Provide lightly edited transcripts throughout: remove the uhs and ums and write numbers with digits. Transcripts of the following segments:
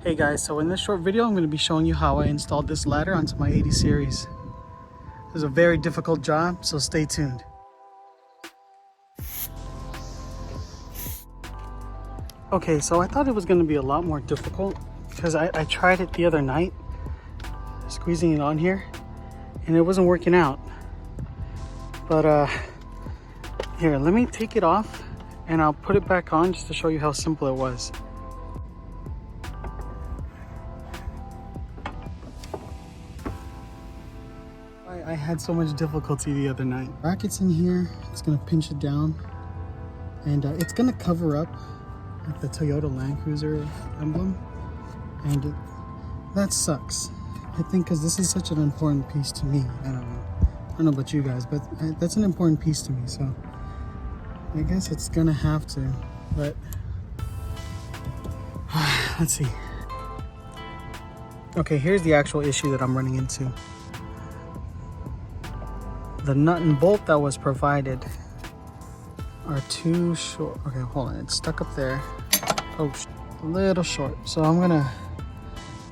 Hey guys, so in this short video I'm going to be showing you how I installed this ladder onto my 80 series. It was a very difficult job, so stay tuned. Okay, so I thought it was going to be a lot more difficult because I tried it the other night, squeezing it on here, and it wasn't working out. But here, let me take it off and I'll put it back on just to show you how simple it was. I had so much difficulty the other night. Brackets in here, it's gonna pinch it down, and it's gonna cover up the Toyota Land Cruiser emblem, and that sucks. I think because this is such an important piece to me. I don't know about you guys, but that's an important piece to me, so I guess it's gonna have to, but let's see. Okay, here's the actual issue that I'm running into. The nut and bolt that was provided are too short. Okay, hold on, it's stuck up there. Oh, a little short. So I'm gonna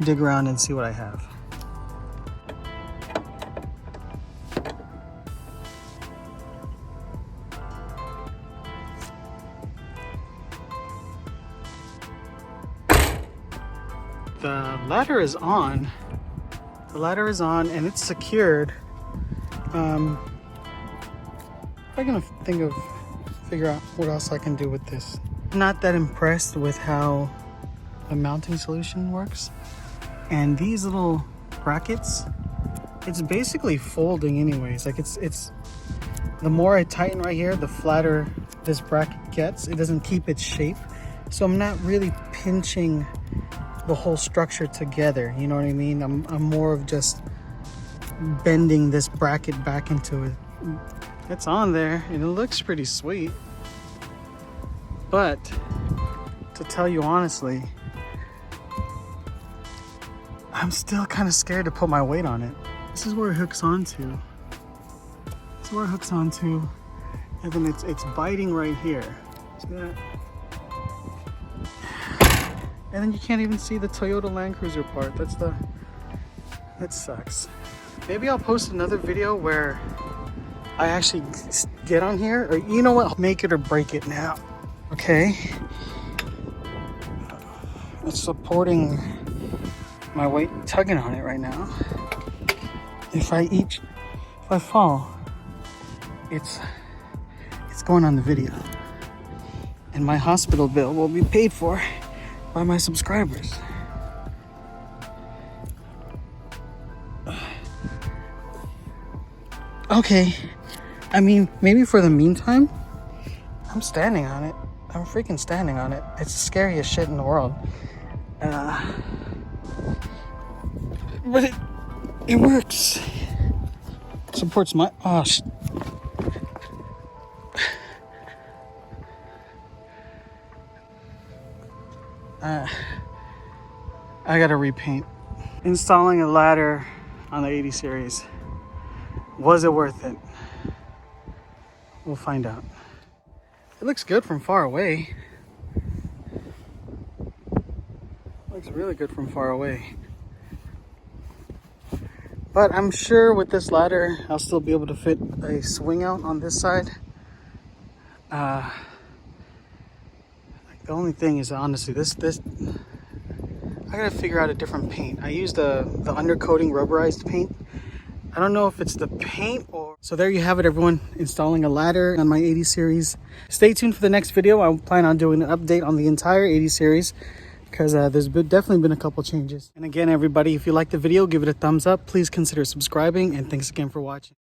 dig around and see what I have. The ladder is on. The ladder is on and it's secured. I'm gonna figure out what else I can do with this. I'm not that impressed with how the mounting solution works. And these little brackets, it's basically folding anyways. Like it's the more I tighten right here, the flatter this bracket gets. It doesn't keep its shape. So I'm not really pinching the whole structure together. You know what I mean? I'm more of just bending this bracket back into it. It's on there and it looks pretty sweet, but to tell you honestly, I'm still kind of scared to put my weight on it. This is where it hooks onto. This is where it hooks onto, and then it's biting right here. See that? And then you can't even see the Toyota Land Cruiser part. That sucks. Maybe I'll post another video where I actually get on here, or you know what, I'll make it or break it now. Okay, it's supporting my weight, tugging on it right now. If I fall, it's going on the video, and my hospital bill will be paid for by my subscribers. Okay, I mean, maybe for the meantime, I'm standing on it. I'm freaking standing on it. It's the scariest shit in the world. But it works. Supports my, oh, I gotta repaint. Installing a ladder on the 80 series. Was it worth it? We'll find out. It looks good from far away. Looks really good from far away. But I'm sure with this ladder, I'll still be able to fit a swing out on this side. The only thing is, honestly, this I gotta figure out a different paint. I used the undercoating rubberized paint. I don't know if it's the paint or... So there you have it, everyone. Installing a ladder on my 80 series. Stay tuned for the next video. I plan on doing an update on the entire 80 series because there's definitely been a couple changes. And again, everybody, if you liked the video, give it a thumbs up. Please consider subscribing, and thanks again for watching.